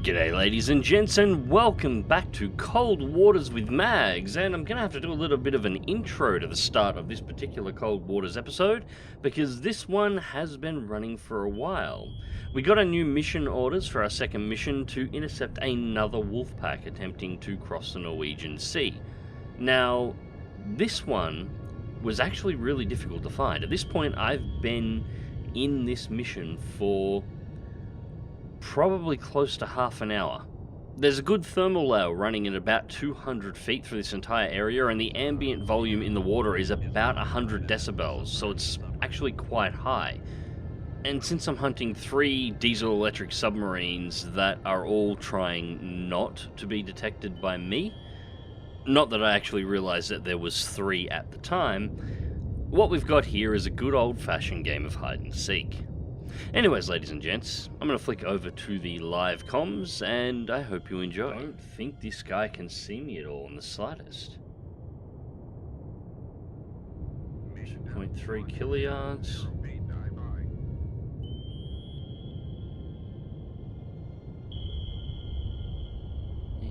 G'day ladies and gents, and welcome back to Cold Waters with Mags, and I'm going to have to do a little bit of an intro to the start of this particular Cold Waters episode, because this one has been running for a while. We got our new mission orders for our second mission to intercept another wolf pack attempting to cross the Norwegian Sea. Now, this one was actually really difficult to find. At this point, I've been in this mission for probably close to half an hour. There's a good thermal layer running at about 200 feet through this entire area, and the ambient volume in the water is about 100 decibels, so it's actually quite high. And since I'm hunting 3 diesel-electric submarines that are all trying not to be detected by me, not that I actually realized that there was 3 at the time, what we've got here is a good old-fashioned game of hide-and-seek. Anyways, ladies and gents, I'm going to flick over to the live comms, and I hope you enjoy. I don't think this guy can see me at all in the slightest. 2.3 kiloyards.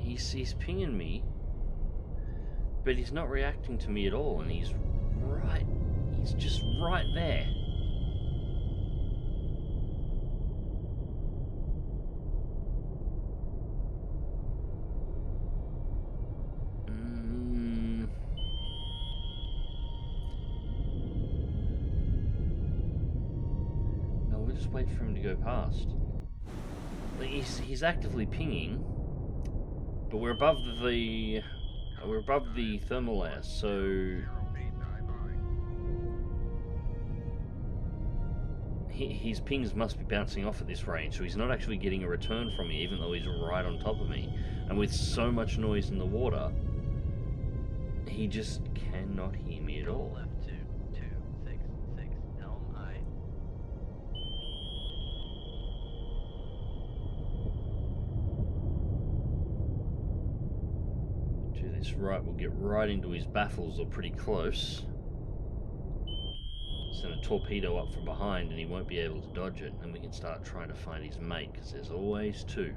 He's pinging me, but he's not reacting to me at all, and he's just right there. Wait for him to go past. He's actively pinging, but we're above the thermal layer, so his pings must be bouncing off at this range, so he's not actually getting a return from me, even though he's right on top of me. And with so much noise in the water, he just cannot hear me at all. Right, we'll get right into his baffles, or pretty close. Send a torpedo up from behind and he won't be able to dodge it, and we can start trying to find his mate, because there's always 2.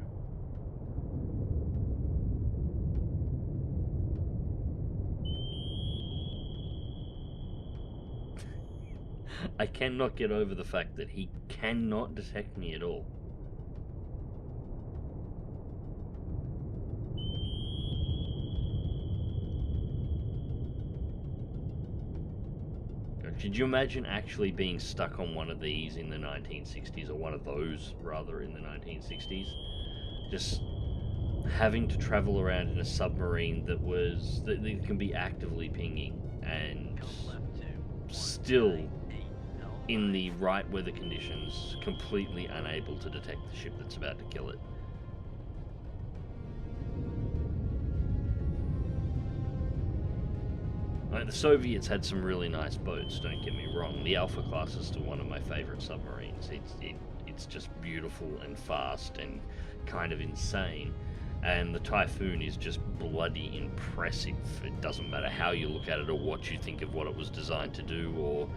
I cannot get over the fact that he cannot detect me at all. Did you imagine actually being stuck on one of these in the 1960s, or one of those, rather, in the 1960s? Just having to travel around in a submarine that can be actively pinging, and still, in the right weather conditions, completely unable to detect the ship that's about to kill it. The Soviets had some really nice boats, don't get me wrong. The Alpha class is still one of my favorite submarines. It's just beautiful and fast and kind of insane. And the Typhoon is just bloody impressive. It doesn't matter how you look at it or what you think of what it was designed to do, or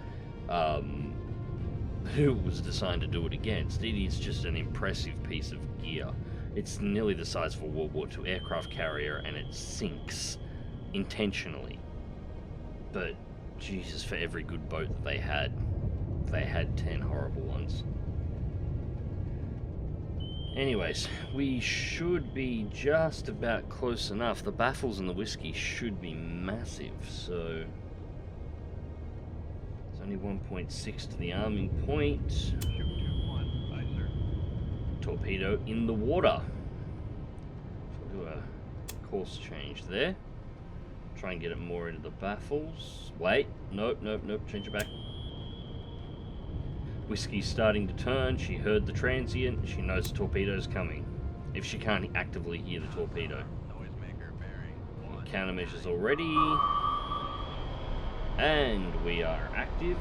who it was designed to do it against. It is just an impressive piece of gear. It's nearly the size of a World War II aircraft carrier, and it sinks intentionally. But, Jesus, for every good boat that they had 10 horrible ones. Anyways, we should be just about close enough. The baffles and the whiskey should be massive, so it's only 1.6 to the arming point. Torpedo in the water. So we'll do a course change there. Try and get it more into the baffles. Wait, nope, change it back. Whiskey's starting to turn. She heard the transient. She knows the torpedo's coming. If she can't actively hear the torpedo. Countermeasures already. And we are active.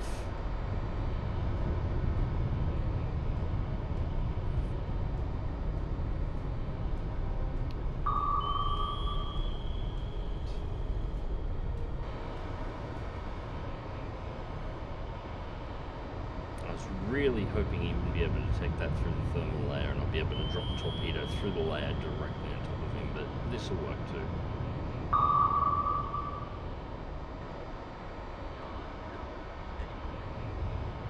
was really hoping he wouldn't be able to take that through the thermal layer and I'll be able to drop a torpedo through the layer directly on top of him, but this will work too.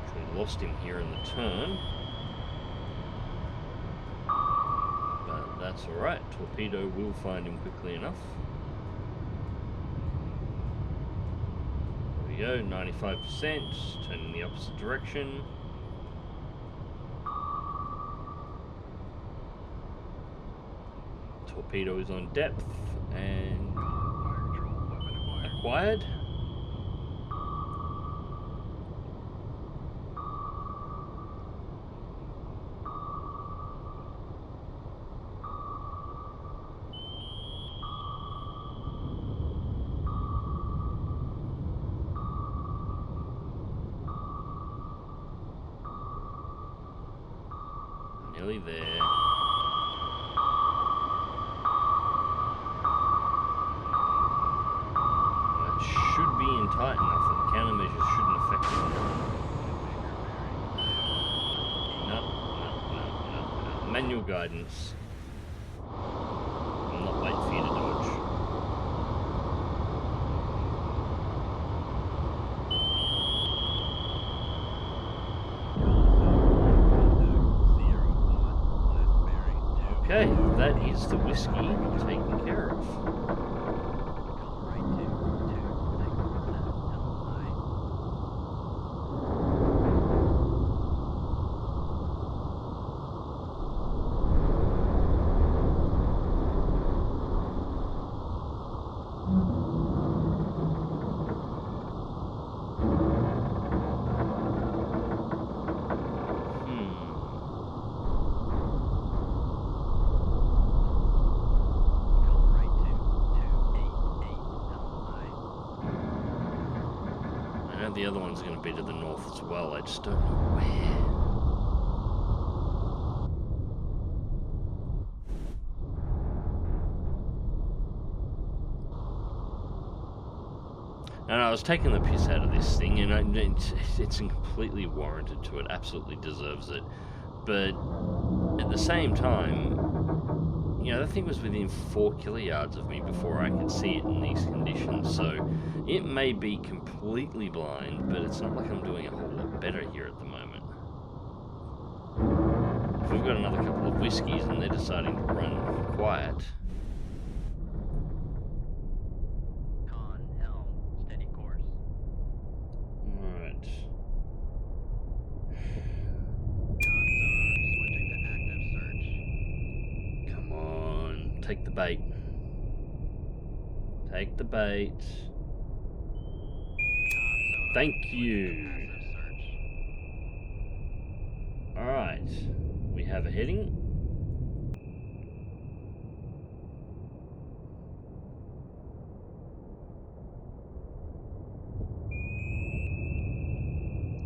So we lost him here in the turn. But that's alright, torpedo will find him quickly enough. There we go, 95%, turning the opposite direction. Torpedo is on depth and acquired. Nearly there. That should be in tight enough that the countermeasures shouldn't affect it. No. Manual guidance. I'm not waiting for you to dodge. Okay, that is the whiskey taken care of. The other one's going to be to the north as well, I just don't know where. And I was taking the piss out of this thing, and it's completely warranted to it, absolutely deserves it. But at the same time, you know, that thing was within 4 kilojards of me before I could see it in these conditions, so it may be completely blind, but it's not like I'm doing a whole lot better here at the moment. If we've got another couple of whiskeys and they're deciding to run quiet. Con, helm, steady course. Alright. Con sonar, switching to active search. Come on, take the bait. Take the bait. Thank you. Alright, we have a heading.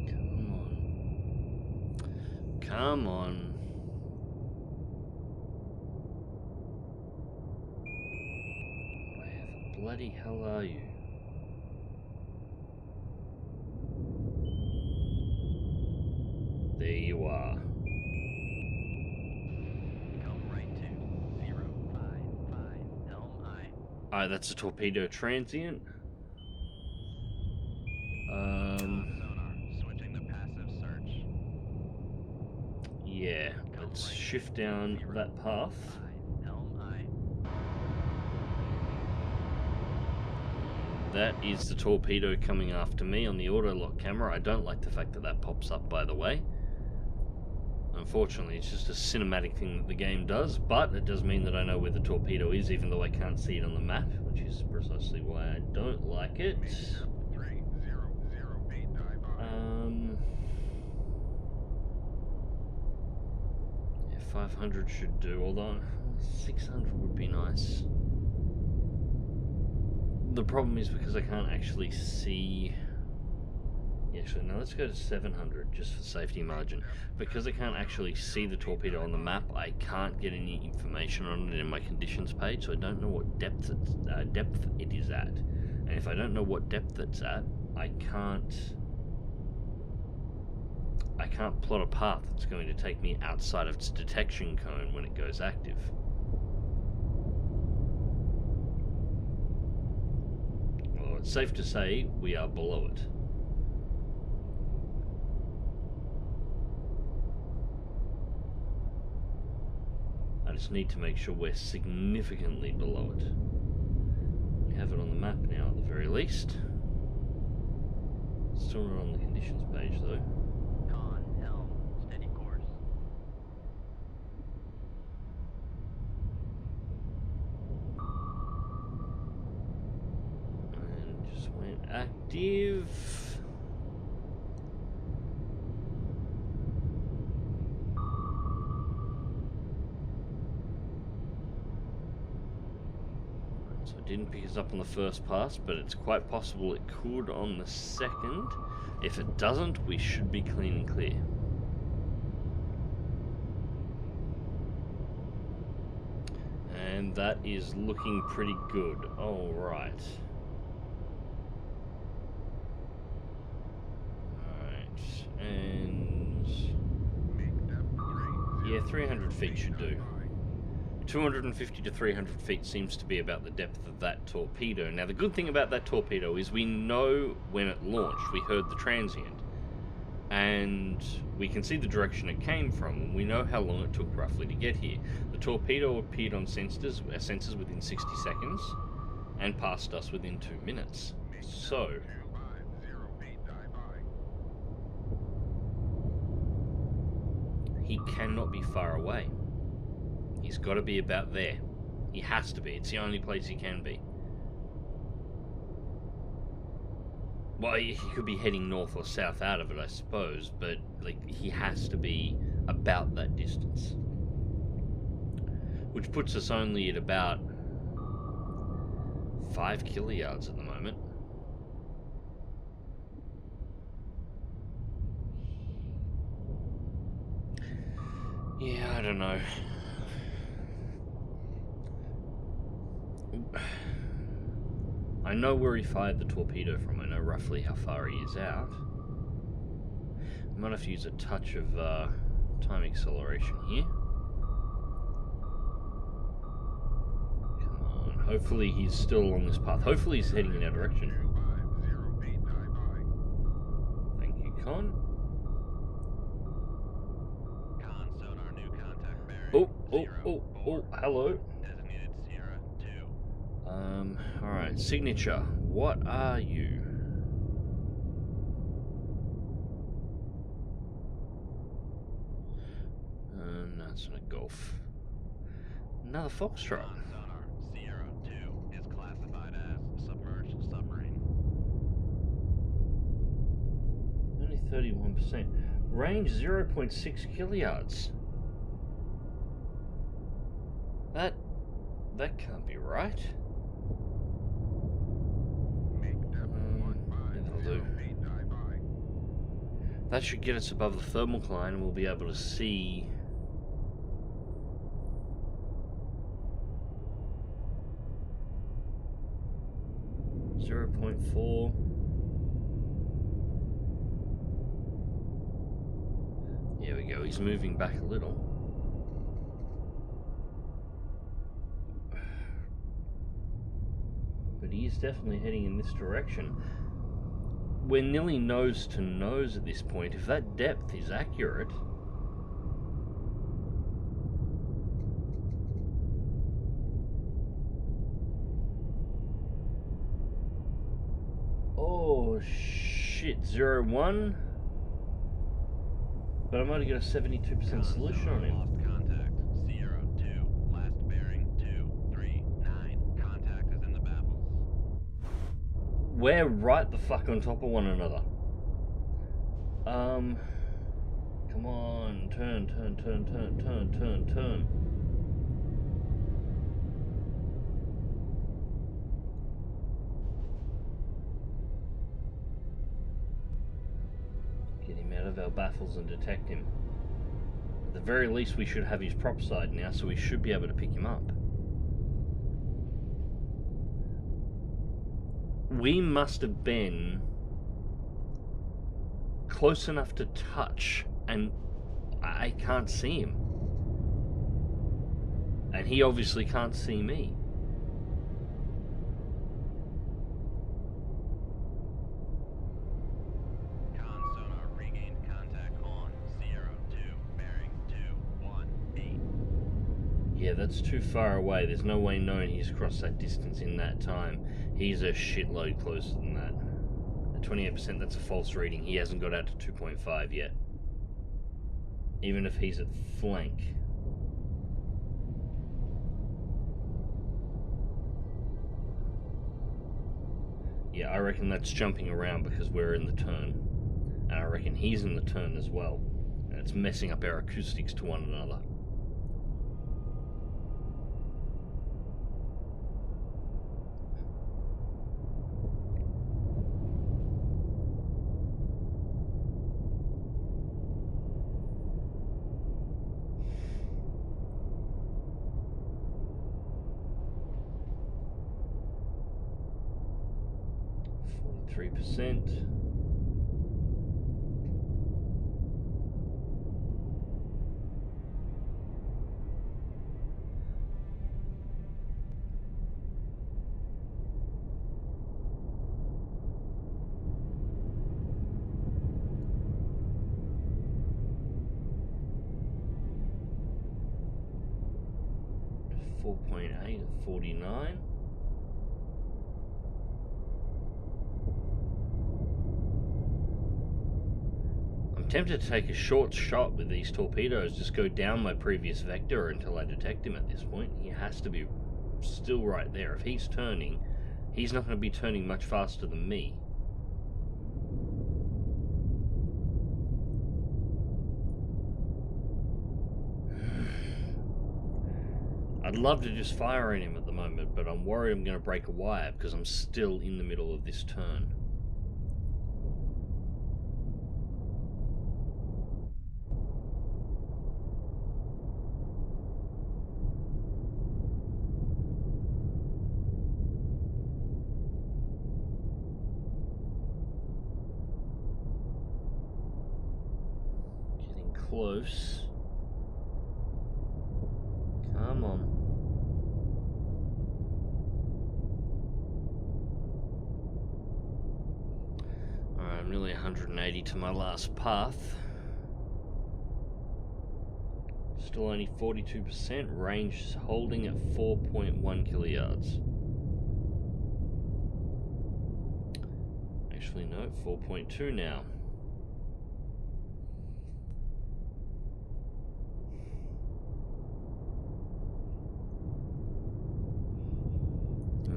Come on. Come on. Where the bloody hell are you? There you are. Helm right to 055, helm high. Alright, that's a torpedo transient. Sonar, switching to passive search. Yeah, let's shift down that path. Helm high. That is the torpedo coming after me on the auto-lock camera. I don't like the fact that that pops up, by the way. Unfortunately, it's just a cinematic thing that the game does, but it does mean that I know where the torpedo is, even though I can't see it on the map, which is precisely why I don't like it. 500 should do, although 600 would be nice. The problem is because I can't actually see... Actually, no, let's go to 700 just for safety margin. Because I can't actually see the torpedo on the map, I can't get any information on it in my conditions page, so I don't know what depth it is at. And if I don't know what depth it's at, I I can't plot a path that's going to take me outside of its detection cone when it goes active. Well, it's safe to say we are below it. I just need to make sure we're significantly below it. We have it on the map now at the very least. Still not on the conditions page though. Con, helm, steady course. And just went active. So it didn't pick us up on the first pass, but it's quite possible it could on the second. If it doesn't, we should be clean and clear. And that is looking pretty good. All right. And yeah, 300 feet should do. 250 to 300 feet seems to be about the depth of that torpedo. Now the good thing about that torpedo is we know when it launched. We heard the transient. And we can see the direction it came from, and we know how long it took roughly to get here. The torpedo appeared on sensors within 60 seconds, and passed us within 2 minutes. So he cannot be far away. He's got to be about there. He has to be. It's the only place he can be. Well, he could be heading north or south out of it, I suppose, but like he has to be about that distance. Which puts us only at about 5 kilojards at the moment. Yeah, I don't know. I know where he fired the torpedo from. I know roughly how far he is out. I might have to use a touch of time acceleration here. Come on. Hopefully he's still along this path. Hopefully he's heading in our direction. Thank you, Con. Con, sonar, new contact bearing. Oh, hello. Designated Sierra 2. Alright, signature. What are you? No, it's not a Golf. Another Foxtrot. Con, sonar, Sierra 2 is classified as submerged submarine. Only 31%. Range 0.6 kilojards. That can't be right. That'll do. That should get us above the thermal line, and we'll be able to see. .4. There we go. He's moving back a little. But he is definitely heading in this direction. We're nearly nose to nose at this point. If that depth is accurate, oh shit, 0-1. But I'm only got a 72% solution on him. Lost contact. Sierra 2. Last bearing 239. Contact is in the baffles. We're right the fuck on top of one another. Come on, turn. Get him out of our baffles and detect him. At the very least, we should have his prop side now, so we should be able to pick him up. We must have been close enough to touch and I can't see him. And he obviously can't see me. Con sonar regained contact on Sierra 2, bearing 218. Yeah, that's too far away. There's no way knowing he's crossed that distance in that time. He's a shitload closer than that. At 28%, that's a false reading. He hasn't got out to 2.5 yet. Even if he's at flank. Yeah, I reckon that's jumping around because we're in the turn. And I reckon he's in the turn as well. And it's messing up our acoustics to one another. %. .8 at 49. I'm tempted to take a short shot with these torpedoes, just go down my previous vector until I detect him at this point. He has to be still right there. If he's turning, he's not going to be turning much faster than me. I'd love to just fire at him at the moment, but I'm worried I'm going to break a wire because I'm still in the middle of this turn. Getting close. Come on. Alright, I'm nearly 180 to my last path. Still only 42%. Range is holding at 4.1 kiliyards. Actually, no, 4.2 now.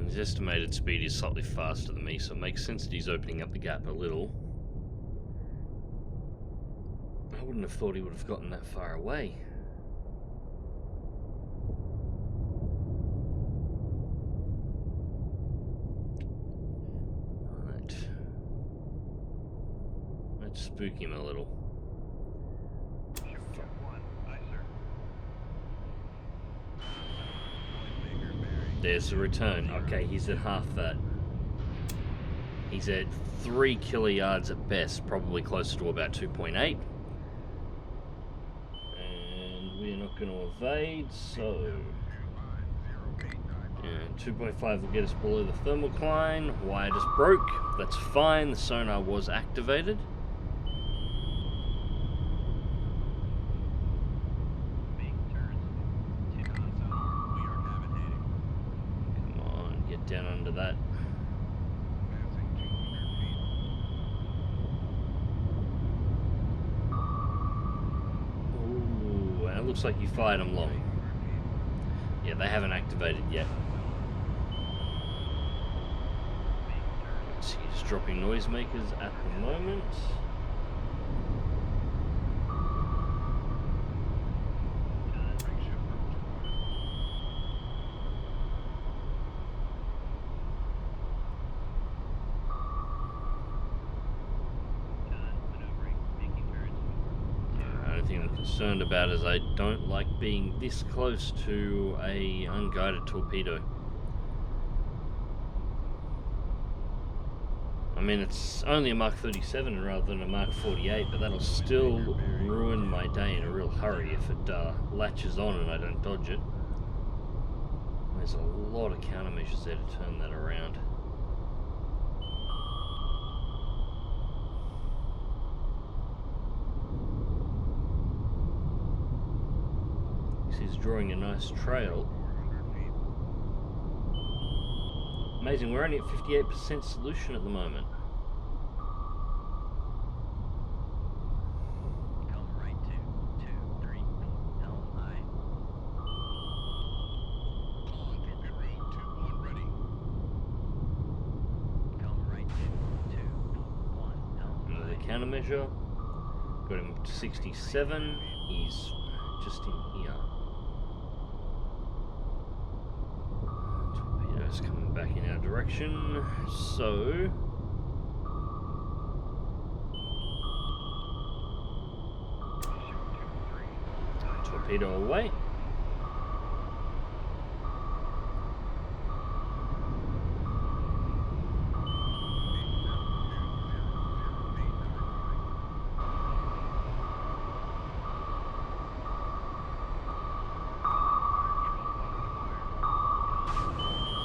His estimated speed is slightly faster than me, so it makes sense that he's opening up the gap a little. I wouldn't have thought he would have gotten that far away. Right. Let's spook him a little. Shipwreck 1, aye, sir. There's the return. Okay, he's at half that. He's at 3 kiliyards at best, probably closer to about 2.8. And we're not going to evade, so... And 2.5 will get us below the thermocline. Wire just broke. That's fine, the sonar was activated. Down under that. Ooh, and it looks like you fired them long. Yeah, they haven't activated yet. So he's dropping noisemakers at the moment. Concerned about is I don't like being this close to a unguided torpedo. I mean, it's only a Mark 37 rather than a Mark 48, but that'll still ruin my day in a real hurry if it latches on and I don't dodge it. There's a lot of countermeasures there to turn that around. He's drawing a nice trail. Amazing, we're only at 58% solution at the moment. Come right 223, helm high. On Torpedo Road 21 ready. Come right 221, helm Another high. countermeasure. Got him to 67. He's just in here. Torpedoes coming back in our direction. So torpedo away.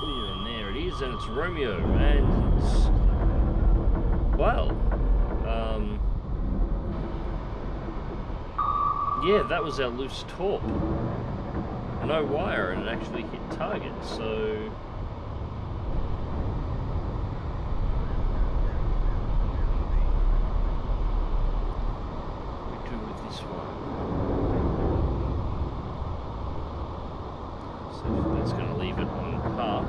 And there it is, and it's Romeo, and it's, well, yeah, that was our loose torp. No wire, and it actually hit target, so what do we do with this one? So that's going to leave it on path.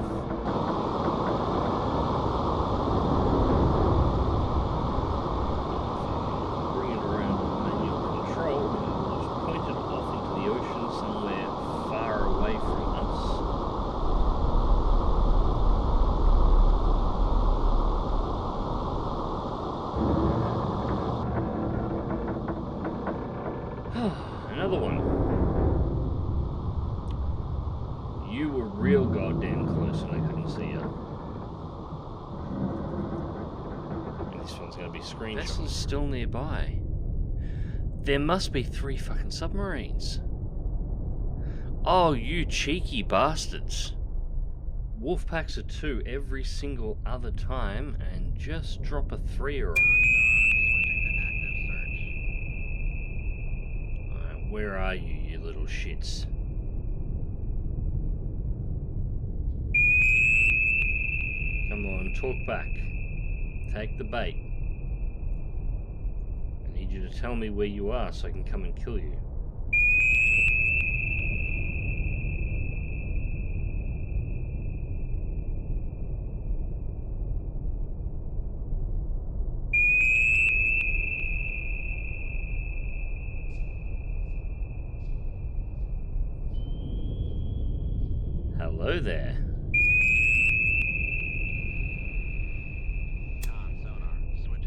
Bring it around with manual control, and we'll just point it off into the ocean somewhere far away from us. Another one. You were real goddamn close and I couldn't see you. And this one's gonna be screenshot. Vessel's still nearby. There must be 3 fucking submarines. Oh, you cheeky bastards. Wolf packs are 2 every single other time and just drop a 3er on me. Alright, where are you, you little shits? Come on, talk back. Take the bait. I need you to tell me where you are so I can come and kill you. Hello there.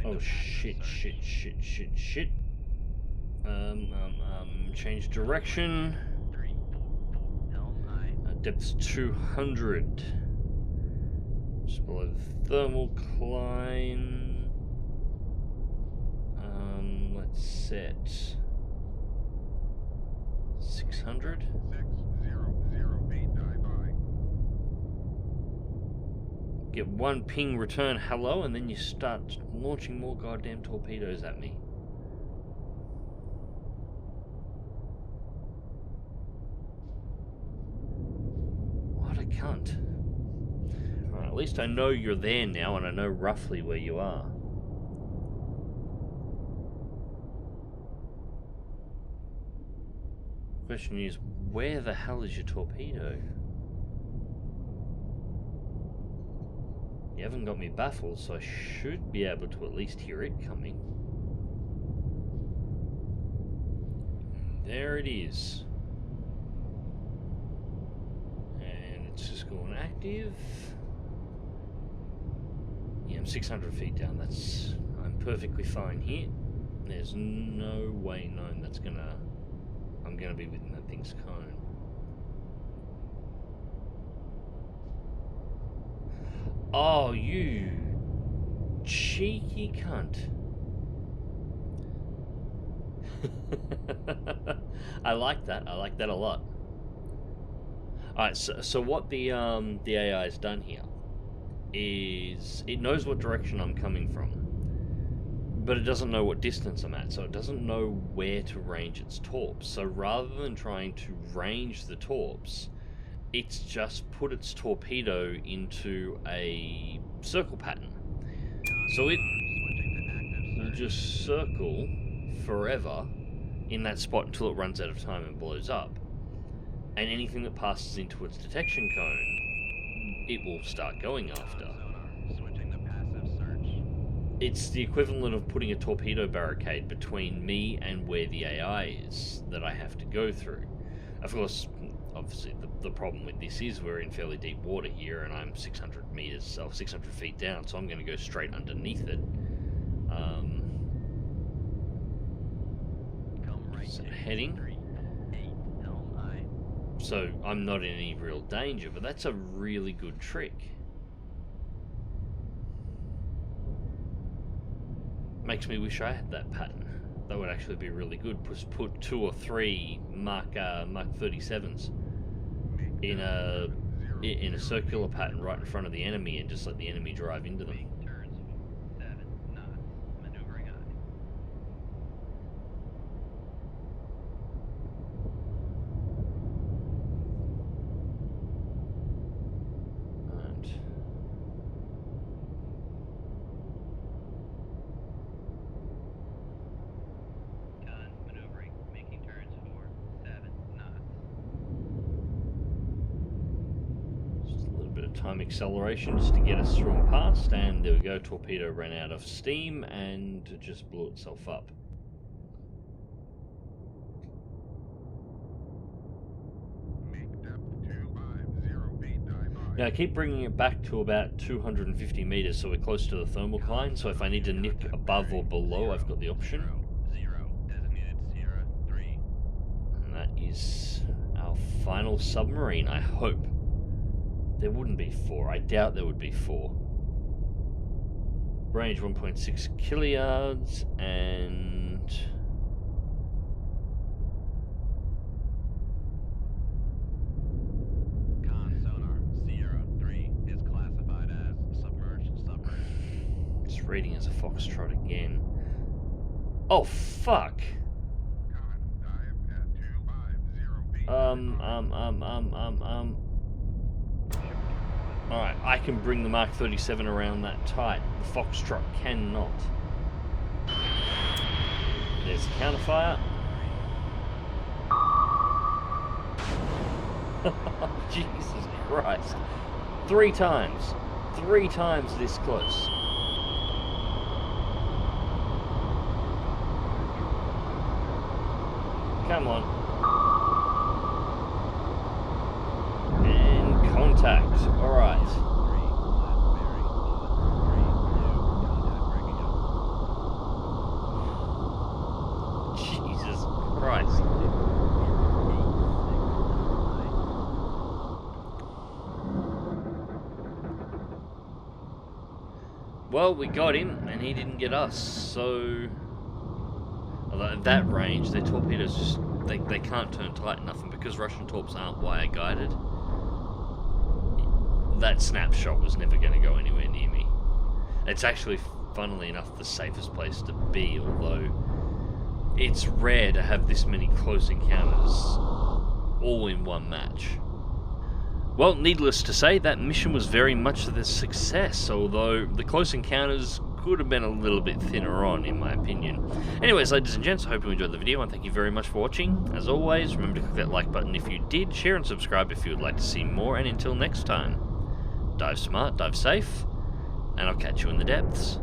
Oh shit, shit, shit, shit, shit. Change direction. Depth's 200. Just below the thermal climb. Let's set 600. 6008 die by. Get 1 ping, return hello, and then you start launching more goddamn torpedoes at me. What a cunt. Alright, at least I know you're there now and I know roughly where you are. Question is, where the hell is your torpedo? You haven't got me baffled, so I should be able to at least hear it coming. There it is. And it's just gone active. Yeah, I'm 600 feet down. I'm perfectly fine here. There's no way known I'm gonna be within that thing's cone. Oh, you cheeky cunt. I like that. I like that a lot. Alright, so what the AI has done here is it knows what direction I'm coming from, but it doesn't know what distance I'm at, so it doesn't know where to range its torps. So rather than trying to range the torps, it's just put its torpedo into a circle pattern. So it will just circle forever in that spot until it runs out of time and blows up. And anything that passes into its detection cone, it will start going after. Switching to passive search. It's the equivalent of putting a torpedo barricade between me and where the AI is that I have to go through. Of course, obviously the problem with this is we're in fairly deep water here and I'm 600 meters or 600 feet down, so I'm going to go straight underneath it. So heading. So I'm not in any real danger, but that's a really good trick. Makes me wish I had that pattern. That would actually be really good. Just put 2 or 3 Mark 37s in a circular pattern right in front of the enemy, and just let the enemy drive into them. Turns 7 knots. Maneuvering eye. And Done. Maneuvering. Making turns for 7 knots. just a little bit of time acceleration just to get us through and past, and there we go. Torpedo ran out of steam and just blew itself up. Make depth 250 feet, dive by. Now I keep bringing it back to about 250 meters, so we're close to the thermal line. So if I need to nick above or below, I've got the option. 0. Designated Sierra 3. And that is our final submarine, I hope. There wouldn't be 4. I doubt there would be 4. Range 1.6 kiluyards and... Con sonar Sierra 3 is classified as submerged submarine. It's reading as a foxtrot again. Oh, fuck! Con, dive at 250 feet. Alright, I can bring the Mark 37 around that tight. The Foxtrot cannot. There's counterfire. Jesus Christ. 3 times. 3 times this close. Come on. And contact. Alright. 3 left bearing on 3 2 contact breaking up. Jesus Christ. Well, we got him, and he didn't get us, so... Although at that range, their torpedoes just... They can't turn tight enough, and because Russian torps aren't wire-guided, that snapshot was never going to go anywhere near me. It's actually, funnily enough, the safest place to be, although it's rare to have this many close encounters all in one match. Well, needless to say, that mission was very much a success, although the close encounters could have been a little bit thinner on, in my opinion. Anyways, ladies and gents, I hope you enjoyed the video, and thank you very much for watching. As always, remember to click that like button if you did, share and subscribe if you would like to see more, and until next time, dive smart, dive safe, and I'll catch you in the depths.